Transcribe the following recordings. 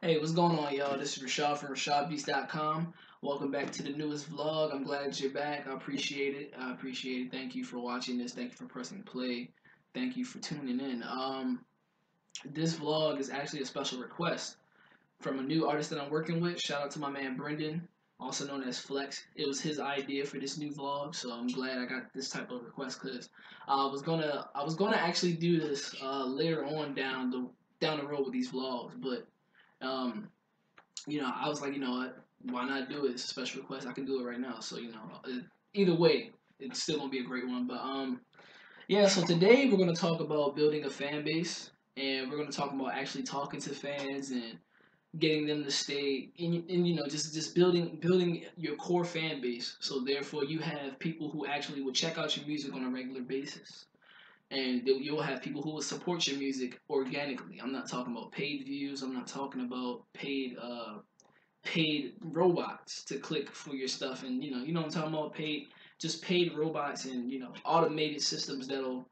Hey, what's going on, y'all? This is Raeshad from RashadBeast.com. Welcome back to the newest vlog. I'm glad you're back. I appreciate it. I appreciate it. Thank you for watching this. Thank you for pressing play. Thank you for tuning in. This vlog is actually a special request from a new artist that I'm working with. Shout out to my man Brendan, also known as Flex. It was his idea for this new vlog, so I'm glad I got this type of request because I was gonna actually do this later on down the road with these vlogs, but um, I was like, you know what? Why not do it? It's a special request. I can do it right now. So, either way, it's still gonna be a great one. But yeah. So today we're gonna talk about building a fan base, and we're gonna talk about actually talking to fans and getting them to stay in just building your core fan base. So therefore, you have people who actually will check out your music on a regular basis. And you'll have people who will support your music organically. I'm not talking about paid views. I'm not talking about paid robots to click for your stuff, and what I'm talking about, paid robots, and automated systems that'll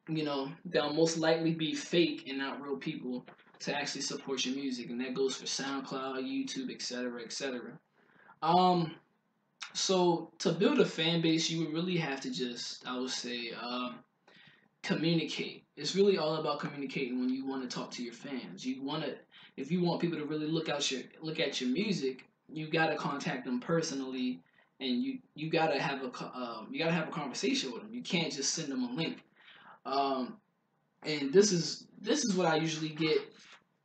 most likely be fake and not real people to actually support your music. And that goes for SoundCloud, YouTube, etc., etc. um so to build a fan base, you would really have to just, I would say, communicate. It's really all about communicating when you want to talk to your fans. If you want people to really look at your music, you gotta contact them personally, and you gotta have a conversation with them. You can't just send them a link. Um, and this is what I usually get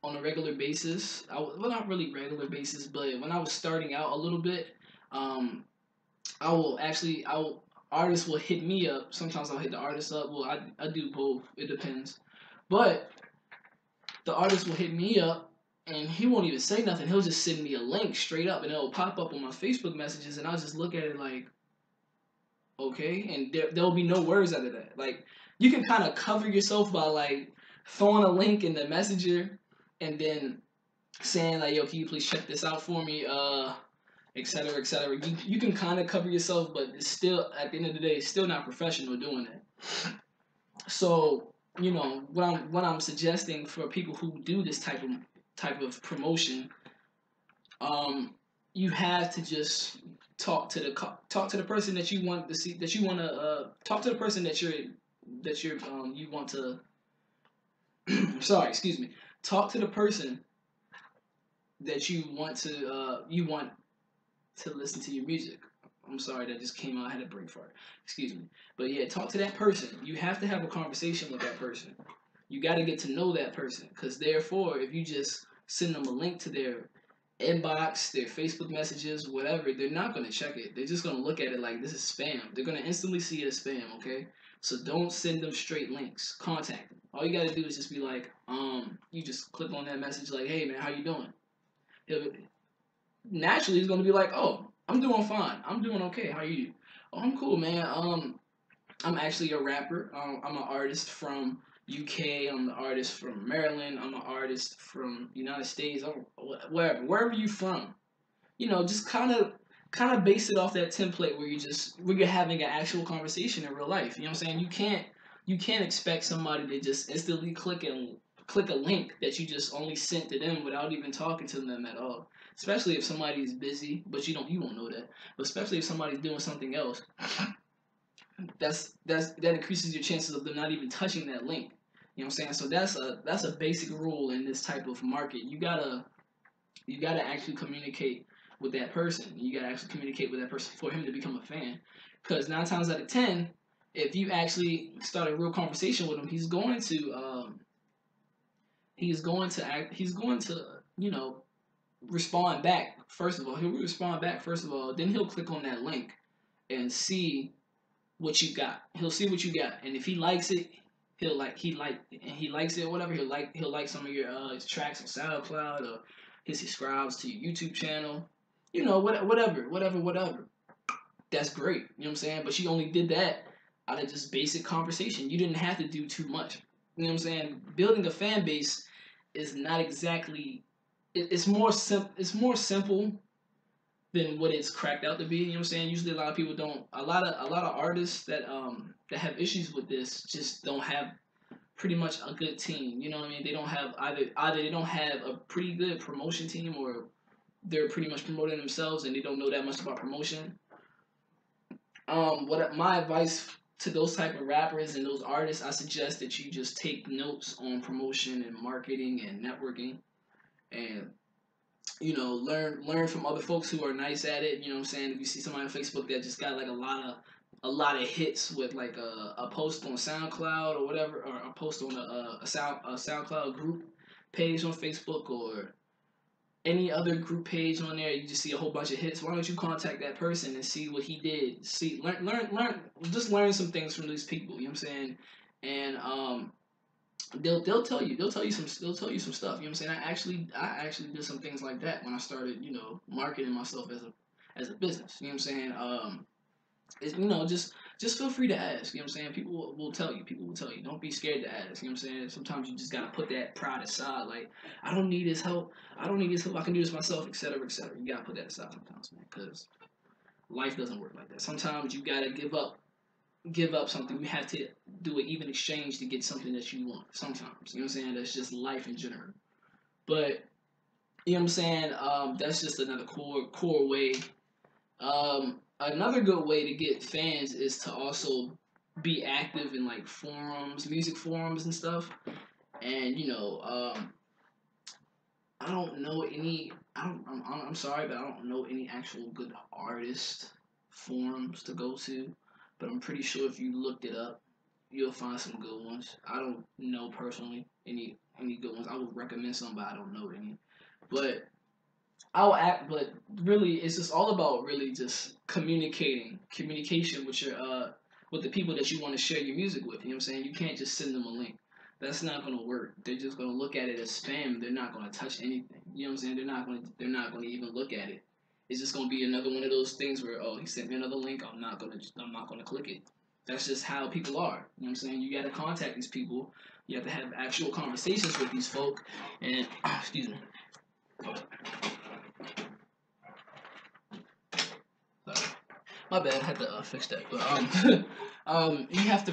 on a regular basis. Well, not really regular basis, but when I was starting out a little bit, um, I will artists will hit me up. Sometimes I'll hit the artist up. Well, I do both. It depends. But the artist will hit me up and he won't even say nothing. He'll just send me a link straight up and it'll pop up on my Facebook messages, and I'll just look at it like, okay, and there'll be no words out of that. Like, you can kind of cover yourself by like throwing a link in the messenger and then saying like, yo, can you please check this out for me? Etc., etc. You can kind of cover yourself, but it's still, at the end of the day, it's still not professional doing that. So what I'm suggesting for people who do this type of promotion, um, you have to just talk to the person that you want to see, that you want to talk to the person that you want to sorry, excuse me, talk to the person that you want to listen to your music. I'm sorry, that just came out. I had a brain fart. Excuse me. But yeah, talk to that person. You have to have a conversation with that person. You got to get to know that person, because therefore, if you just send them a link to their inbox, their Facebook messages, whatever, they're not going to check it. They're just going to look at it like this is spam. They're going to instantly see it as spam, okay? So don't send them straight links. Contact them. All you got to do is just be like, you just click on that message like, hey man, how you doing? He'll, Naturally he's gonna be like, "Oh, I'm doing fine. I'm doing okay. How are you?" "Oh, I'm cool, man. I'm actually a rapper. I'm an artist from UK. I'm the artist from Maryland. I'm an artist from United States. Wherever you from. Just kind of base it off that template where you're having an actual conversation in real life. You know what I'm saying? You can't expect somebody to just instantly click a link that you just only sent to them without even talking to them at all. Especially if somebody's busy, but you won't know that. But especially if somebody's doing something else, that increases your chances of them not even touching that link. You know what I'm saying? So that's a basic rule in this type of market. You gotta actually communicate with that person. You gotta actually communicate with that person for him to become a fan. Because 9 times out of 10, if you actually start a real conversation with him, he's going to respond back. First of all, he'll respond back. First of all, then he'll click on that link and see what you got. He'll see what you got, and if he likes it, he likes it, whatever. He'll like some of your tracks on SoundCloud, or he subscribes to your YouTube channel. Whatever. That's great. You know what I'm saying? But you only did that out of just basic conversation. You didn't have to do too much. You know what I'm saying? Building a fan base is not exactly. It's more simple than what it's cracked out to be. You know what I'm saying? Usually, a lot of people don't. A lot of artists that have issues with this just don't have pretty much a good team. You know what I mean? They don't have either they don't have a pretty good promotion team, or they're pretty much promoting themselves and they don't know that much about promotion. What my advice to those type of rappers and those artists, I suggest that you just take notes on promotion and marketing and networking, and learn from other folks who are nice at it. You know what I'm saying? If you see somebody on Facebook that just got like a lot of hits with like a post on SoundCloud or whatever, or a post on a SoundCloud group page on Facebook, or any other group page on there, you just see a whole bunch of hits. Why don't you contact that person and see what he did? See, just learn some things from these people. You know what I'm saying? And they'll tell you some stuff. You know what I'm saying? I actually did some things like that when I started, marketing myself as a business. You know what I'm saying? Just feel free to ask. You know what I'm saying? People will tell you. People will tell you. Don't be scared to ask. You know what I'm saying? Sometimes you just gotta put that pride aside. Like, I don't need his help. I don't need his help. I can do this myself, etc., etc. You gotta put that aside sometimes, man, because life doesn't work like that. Sometimes you gotta give up something. You have to do an even exchange to get something that you want. Sometimes, you know what I'm saying? That's just life in general. But you know what I'm saying? That's just another core way. Another good way to get fans is to also be active in like forums, music forums and stuff. And I don't know any. I'm sorry, but I don't know any actual good artist forums to go to. But I'm pretty sure if you looked it up, you'll find some good ones. I don't know personally any good ones. I would recommend some, but I don't know any. But but really, it's just all about really just communication with your with the people that you want to share your music with. You know what I'm saying? You can't just send them a link. That's not gonna work. They're just gonna look at it as spam. They're not gonna touch anything. You know what I'm saying? They're not gonna even look at it. It's just gonna be another one of those things where, oh, he sent me another link. I'm not gonna click it. That's just how people are. You know what I'm saying? You gotta contact these people. You have to have actual conversations with these folk. And excuse me. My bad, I had to fix that. But you have to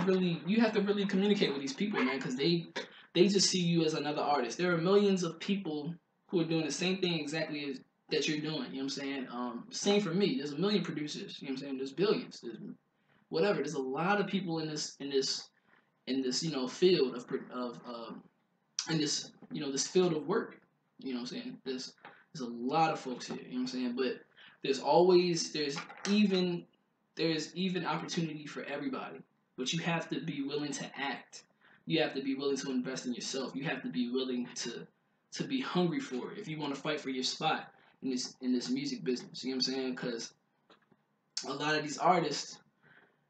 really communicate with these people, man, because they just see you as another artist. There are millions of people who are doing the same thing exactly as that you're doing. You know what I'm saying? Same for me. There's a million producers. You know what I'm saying? There's billions. There's whatever. There's a lot of people in this field this field of work. You know what I'm saying? There's a lot of folks here. You know what I'm saying? But even there's even opportunity for everybody, but you have to be willing to act. You have to be willing to invest in yourself. You have to be willing to be hungry for it if you want to fight for your spot in this music business. You know what I'm saying? Because a lot of these artists,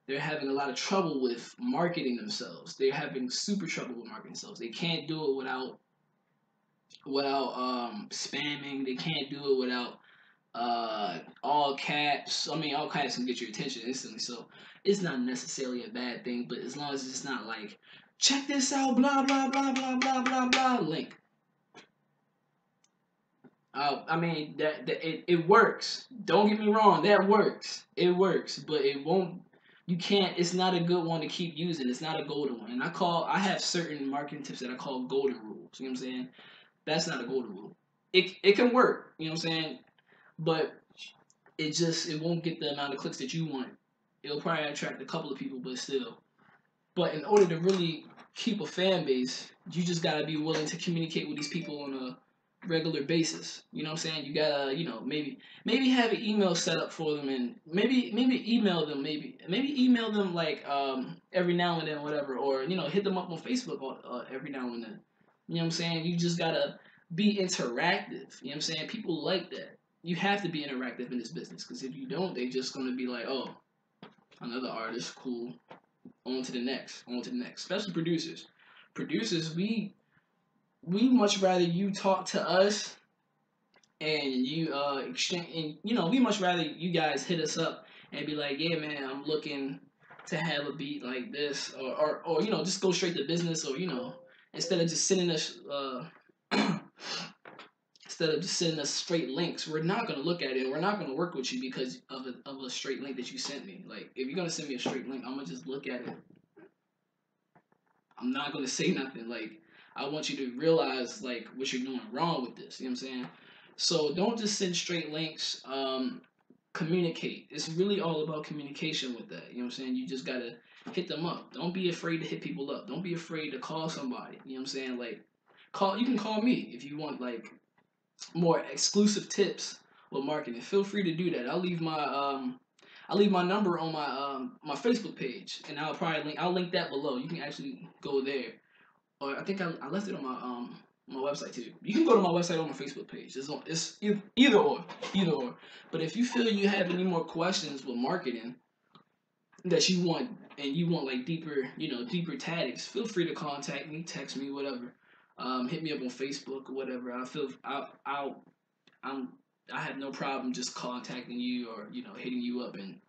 they're having a lot of trouble with marketing themselves. They're having super trouble with marketing themselves. They can't do it without spamming. They can't do it without all caps. I mean, all caps can get your attention instantly, so it's not necessarily a bad thing. But as long as it's not like, check this out, blah blah blah blah blah blah blah link. I mean it works. Don't get me wrong, that works. It works, but it won't. You can't. It's not a good one to keep using. It's not a golden one. And I have certain marketing tips that I call golden rules. You know what I'm saying? That's not a golden rule. It can work. You know what I'm saying? But it won't get the amount of clicks that you want. It'll probably attract a couple of people, but still. But in order to really keep a fan base, you just gotta be willing to communicate with these people on a regular basis. You know what I'm saying? You gotta, maybe have an email set up for them, and maybe email them like every now and then, whatever, or hit them up on Facebook every now and then. You know what I'm saying? You just gotta be interactive. You know what I'm saying? People like that. You have to be interactive in this business, because if you don't, they're just gonna be like, oh, another artist, cool. On to the next. Especially producers. Producers, we much rather you talk to us and you exchange, and we much rather you guys hit us up and be like, yeah, man, I'm looking to have a beat like this, or just go straight to business, or instead of just sending us straight links. We're not gonna look at it. We're not gonna work with you because of a straight link that you sent me. Like, if you're gonna send me a straight link, I'm gonna just look at it. I'm not gonna say nothing. Like, I want you to realize like what you're doing wrong with this. You know what I'm saying? So don't just send straight links. Communicate. It's really all about communication with that. You know what I'm saying? You just gotta hit them up. Don't be afraid to hit people up. Don't be afraid to call somebody. You know what I'm saying? Like, call. You can call me if you want like more exclusive tips with marketing. Feel free to do that. I'll leave my number on my Facebook page, and I'll link that below. You can actually go there, or I think I left it on my website too. You can go to my website or my Facebook page. It's either or, either or. But if you feel you have any more questions with marketing that you want, and you want like deeper, deeper tactics, feel free to contact me, text me, whatever. Hit me up on Facebook or whatever. I'm I have no problem just contacting you, or hitting you up, and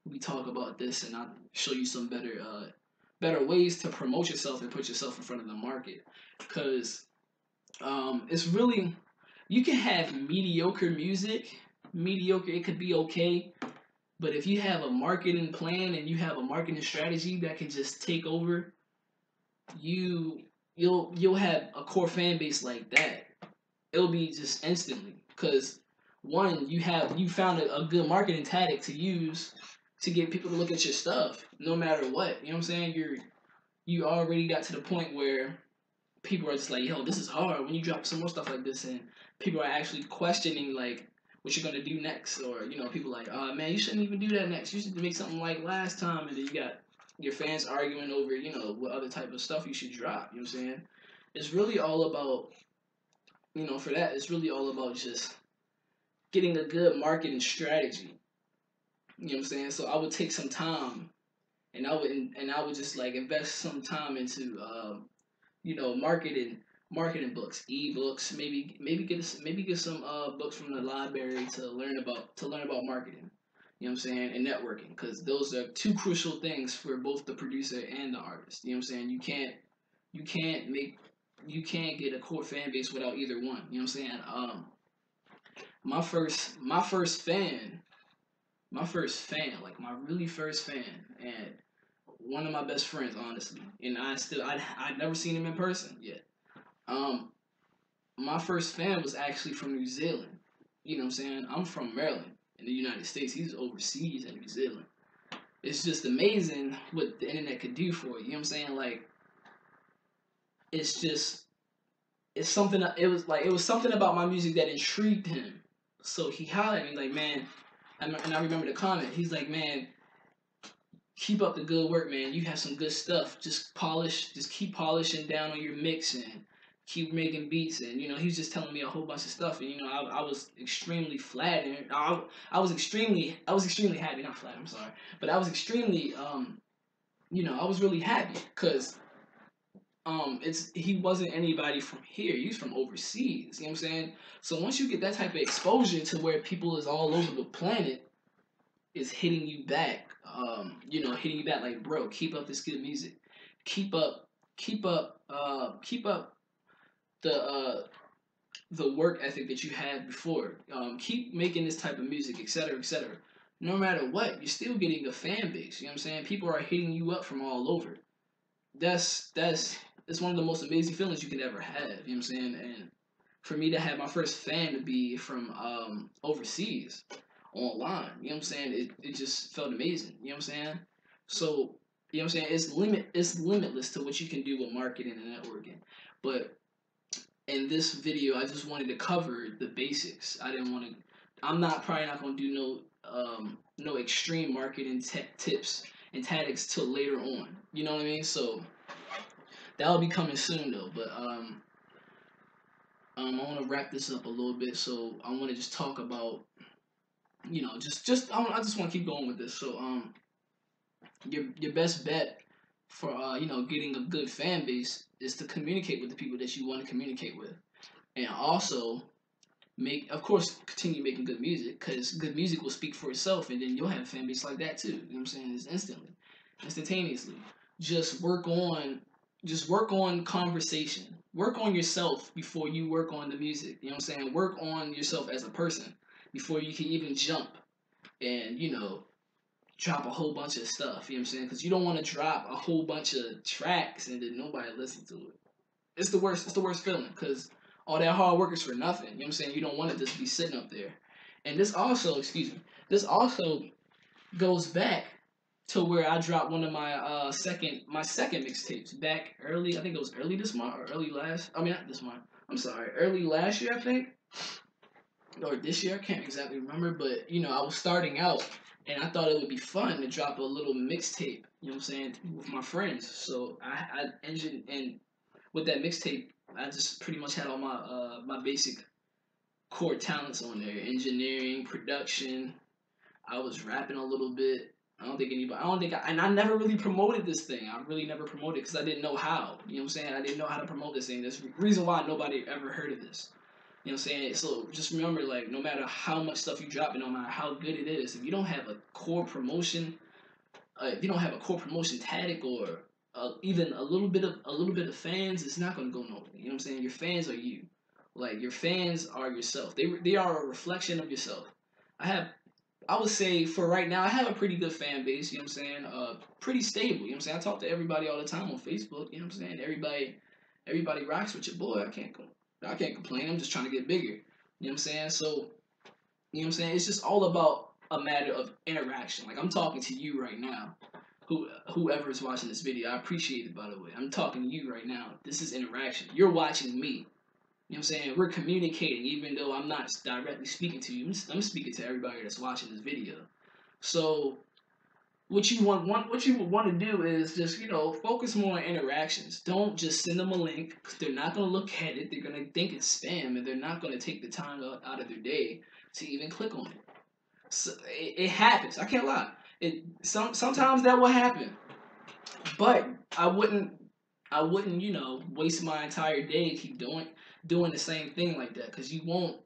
we talk about this, and I'll show you some better ways to promote yourself and put yourself in front of the market. Because it's really, you can have mediocre music, mediocre, it could be okay, but if you have a marketing plan and you have a marketing strategy that can just take over, you'll have a core fan base like that. It'll be just instantly, because one, you found a good marketing tactic to use to get people to look at your stuff no matter what. You know what I'm saying? You already got to the point where people are just like, yo, this is hard. When you drop some more stuff like this, and people are actually questioning like what you're gonna do next, or people like, man, you shouldn't even do that next. You should make something like last time, and then you got your fans arguing over what other type of stuff you should drop. You know what I'm saying? It's really all about, for that, it's really all about just getting a good marketing strategy. You know what I'm saying? So I would take some time, and I would just like invest some time into marketing books, ebooks, maybe get some books from the library to learn about marketing. You know what I'm saying? And networking, because those are two crucial things for both the producer and the artist. You know what I'm saying? You can't get a core fan base without either one. You know what I'm saying? My first fan, like my really first fan, and one of my best friends, honestly, and I'd never seen him in person yet. Um, my first fan was actually from New Zealand. You know what I'm saying? I'm from Maryland in the United States. He's overseas in New Zealand. It's just amazing what the internet could do for you. You know what I'm saying? Like, it's just it was something about my music that intrigued him. So he hollered at me like, man, and I remember the comment. He's like, man, keep up the good work, man. You have some good stuff. Just keep polishing down on your mix, and keep making beats. And he was just telling me a whole bunch of stuff. And I was extremely flattered. I was extremely happy. Not flattered, I'm sorry, but I was extremely I was really happy, because he wasn't anybody from here. He was from overseas. You know what I'm saying? So once you get that type of exposure to where people is all over the planet is hitting you back, hitting you back like, bro, keep up this good music. Keep up, keep up the work ethic that you had before. Keep making this type of music, etc., etc. No matter what, you're still getting a fan base. You know what I'm saying? People are hitting you up from all over. It's one of the most amazing feelings you could ever have. You know what I'm saying? And for me to have my first fan to be from overseas online, you know what I'm saying? It just felt amazing. You know what I'm saying? So, you know what I'm saying? It's limitless to what you can do with marketing and networking. But in this video, I just wanted to cover the basics. I'm probably not gonna do no extreme marketing tips and tactics till later on. You know what I mean? So that'll be coming soon though. But I want to wrap this up a little bit. So I want to just talk about I just want to keep going with this. So your best bet for getting a good fan base is to communicate with the people that you want to communicate with, and also of course continue making good music, because good music will speak for itself, and then you'll have a fan base like that too. You know what I'm saying? It's instantaneously. Just work on conversation. Work on yourself before you work on the music. You know what I'm saying? Work on yourself as a person before you can even jump and drop a whole bunch of stuff. You know what I'm saying? Because you don't want to drop a whole bunch of tracks and then nobody listen to it. It's the worst. It's the worst feeling because all that hard work is for nothing. You know what I'm saying? You don't want it to just be sitting up there. And this also, excuse me, this also goes back to where I dropped one of my second mixtapes back early. I think it was early this month or early last. I mean not this month. I'm sorry, early last year I think, or this year. I can't exactly remember, but you know I was starting out and I thought it would be fun to drop a little mixtape. You know what I'm saying, with my friends. So I engineered, and with that mixtape, I just pretty much had all my my basic core talents on there: engineering, production. I was rapping a little bit. And I never really promoted this thing. I really never promoted it because I didn't know how. You know what I'm saying? I didn't know how to promote this thing. That's the reason why nobody ever heard of this. You know what I'm saying? So just remember, like, no matter how much stuff you drop, and no matter how good it is, if you don't have a core promotion, if you don't have a core promotion tactic or even a little bit of fans, it's not gonna go nowhere. You know what I'm saying? Your fans are you. Like your fans are yourself. They are a reflection of yourself. I have I would say for right now, I have a pretty good fan base, you know what I'm saying? Pretty stable, you know what I'm saying? I talk to everybody all the time on Facebook, you know what I'm saying? Everybody rocks with your boy. I can't complain. I'm just trying to get bigger. You know what I'm saying? So, you know what I'm saying? It's just all about a matter of interaction. Like I'm talking to you right now. Whoever is watching this video, I appreciate it, by the way. I'm talking to you right now. This is interaction. You're watching me. You know what I'm saying? We're communicating even though I'm not directly speaking to you. I'm speaking to everybody that's watching this video. So what you would want to do is just, you know, focus more on interactions. Don't just send them a link because they're not going to look at it. They're going to think it's spam and they're not going to take the time out of their day to even click on it. So it happens. I can't lie. Sometimes that will happen. But I wouldn't, you know, waste my entire day keep doing the same thing like that because you won't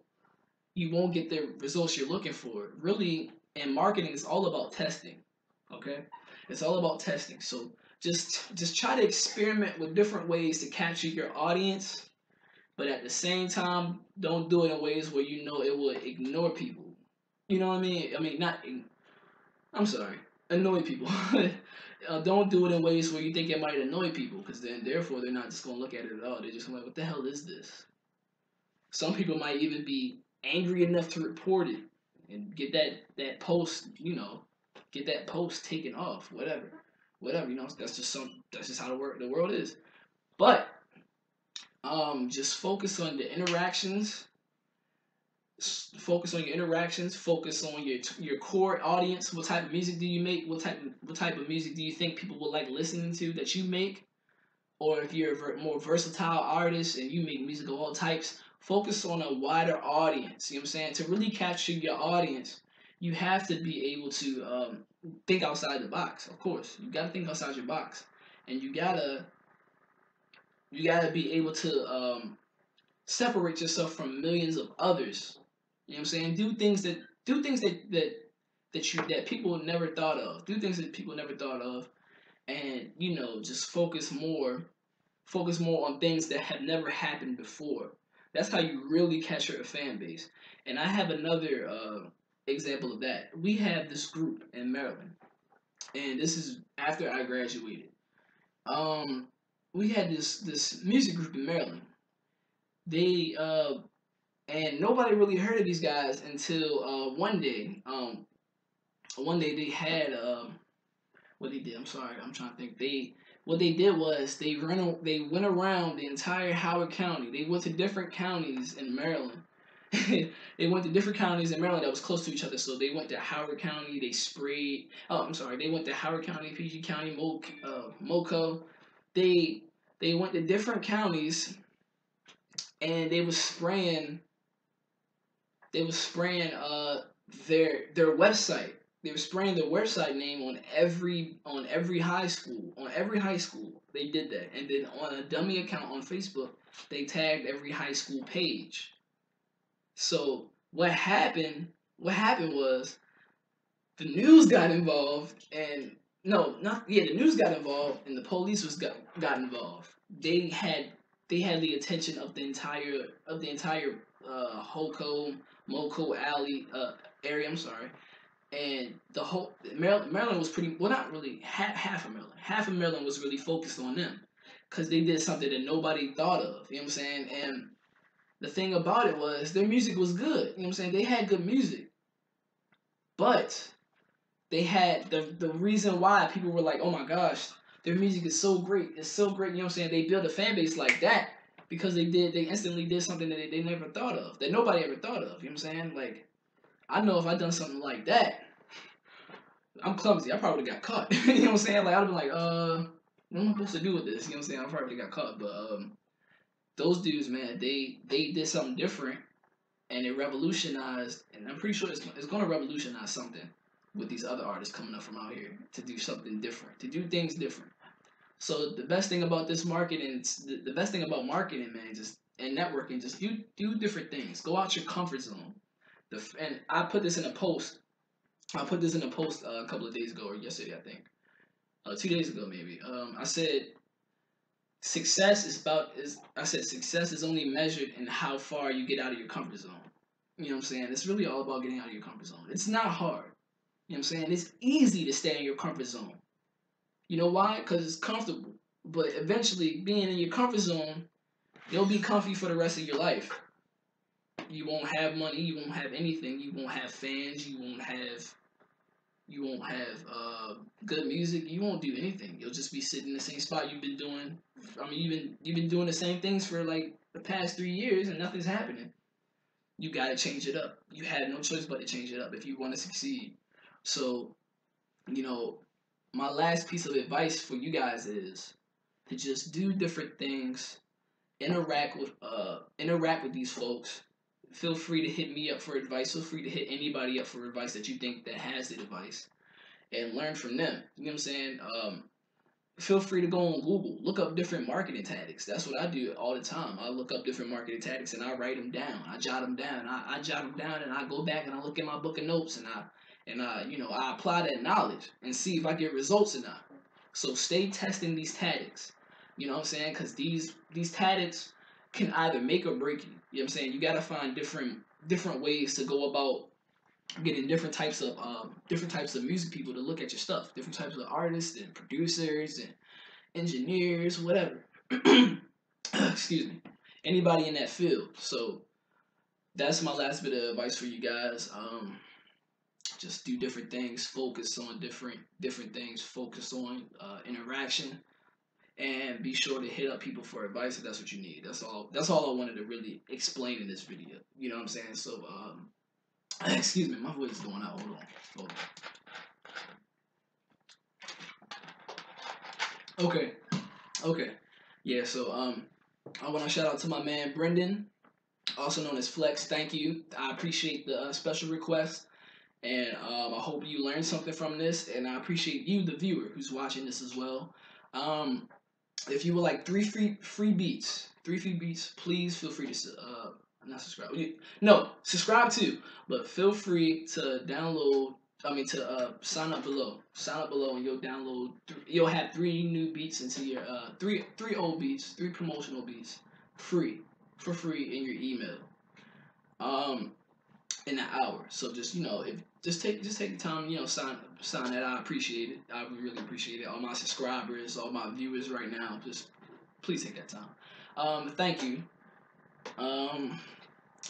get the results you're looking for. Really, in marketing, it's all about testing. Okay, it's all about testing. So just try to experiment with different ways to capture your audience, but at the same time, don't do it in ways where you know it will ignore people. You know what I mean? I mean, not. I'm sorry, annoy people. Don't do it in ways where you think it might annoy people, because then therefore they're not just gonna look at it at all. They're just gonna be like, what the hell is this? Some people might even be angry enough to report it and get that post, you know, get that post taken off, whatever, you know. That's just how the world is. But just focus on the interactions. Focus on your interactions. Focus on your core audience. What type of music do you make? What type of music do you think people will like listening to that you make? Or if you're a more versatile artist and you make music of all types, focus on a wider audience. You know what I'm saying? To really capture your audience, you have to be able to think outside the box. Of course, you gotta think outside your box, and you gotta be able to separate yourself from millions of others. You know what I'm saying? Do things that people never thought of. Do things that people never thought of, and you know, just focus more on things that have never happened before. That's how you really capture a fan base. And I have another example of that. We have this group in Maryland, and this is after I graduated. We had this music group in Maryland. They and nobody really heard of these guys until one day. One day they had what they did. I'm sorry, I'm trying to think. What they did was they went around the entire Howard County. They went to different counties in Maryland. They went to different counties in Maryland that was close to each other. So they went to Howard County. They sprayed. Oh, I'm sorry. They went to Howard County, PG County, Moco. They went to different counties, and they was spraying. They was spraying their website. They were spraying their website name on every high school. On every high school, they did that. And then on a dummy account on Facebook, they tagged every high school page. So what happened was the news got involved, and the news got involved, and the police got involved. They had the attention of the entire Holcomb, Moco Alley area. I'm sorry. And the whole Maryland was pretty well, not really half of Maryland. Half of Maryland was really focused on them because they did something that nobody thought of. You know what I'm saying? And the thing about it was their music was good. You know what I'm saying? They had good music, but they had the reason why people were like, oh my gosh, their music is so great. It's so great. You know what I'm saying? They built a fan base like that because they instantly did something that they never thought of, that nobody ever thought of. You know what I'm saying? Like, I know if I done something like that, I'm clumsy. I probably got caught. You know what I'm saying? Like, I'd have been like, what am I supposed to do with this? You know what I'm saying? I probably got caught. But those dudes, man, they did something different and it revolutionized. And I'm pretty sure it's going to revolutionize something with these other artists coming up from out here to do something different, to do things different. So the best thing about this marketing, the best thing about marketing, man, just and networking, just do different things. Go out your comfort zone. And I put this in a post. I put this in a post a couple of days ago or yesterday, I think. 2 days ago maybe. I said success is only measured in how far you get out of your comfort zone. You know what I'm saying? It's really all about getting out of your comfort zone. It's not hard. You know what I'm saying? It's easy to stay in your comfort zone. You know why? Because it's comfortable. But eventually, being in your comfort zone, you'll be comfy for the rest of your life. You won't have money. You won't have anything. You won't have fans. You won't have good music. You won't do anything. You'll just be sitting in the same spot you've been doing. I mean, you've been doing the same things for like the past 3 years, and nothing's happening. You gotta change it up. You have no choice but to change it up if you want to succeed. So, you know, my last piece of advice for you guys is to just do different things, interact with these folks. Feel free to hit me up for advice. Feel free to hit anybody up for advice that you think that has the advice, and learn from them. You know what I'm saying? Feel free to go on Google, look up different marketing tactics. That's what I do all the time. I look up different marketing tactics and I write them down. I jot them down. I jot them down and I go back and I look at my book of notes and I apply that knowledge and see if I get results or not. So stay testing these tactics. You know what I'm saying? Because these tactics can either make or break you. You know what I'm saying? You gotta find different ways to go about getting different types of music people to look at your stuff, different types of artists and producers and engineers, whatever. Excuse me. Anybody in that field. So that's my last bit of advice for you guys. Just do different things, focus on different things, focus on interaction, and be sure to hit up people for advice if that's what you need. That's all I wanted to really explain in this video. You know what I'm saying? So excuse me, my voice is going out. Hold on. Okay. Yeah, so I want to shout out to my man Brendan, also known as Flex. Thank you. I appreciate the special request, and I hope you learned something from this, and I appreciate you, the viewer, who's watching this as well. If you would like three free beats, please feel free to not subscribe. No, subscribe too, but feel free to download. Sign up below. Sign up below, and you'll download. You'll have 3 new beats into your three old beats, 3 promotional beats, for free in your email. In an hour. So just take the time, sign that. I appreciate it. I really appreciate it. All my subscribers, all my viewers right now, just please take that time. Thank you.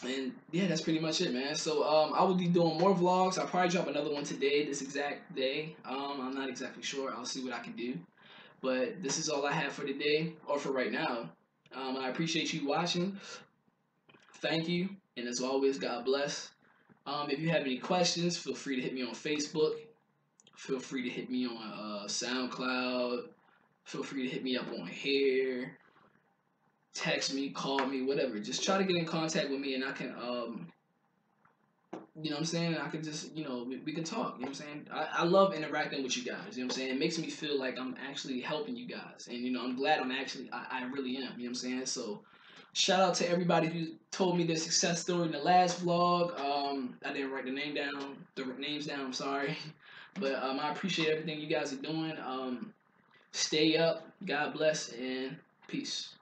And yeah, that's pretty much it, man. So I will be doing more vlogs. I'll probably drop another one today, this exact day. I'm not exactly sure. I'll see what I can do. But this is all I have for today, or for right now. I appreciate you watching. Thank you. And as always, God bless. If you have any questions, feel free to hit me on Facebook. Feel free to hit me on SoundCloud. Feel free to hit me up on here. Text me, call me, whatever. Just try to get in contact with me, and I can, you know what I'm saying? I can just, we can talk. You know what I'm saying? I love interacting with you guys. You know what I'm saying? It makes me feel like I'm actually helping you guys, and I'm glad I really am. You know what I'm saying? So. Shout out to everybody who told me their success story in the last vlog. I didn't write the names down, I'm sorry. But I appreciate everything you guys are doing. Stay up, God bless, and peace.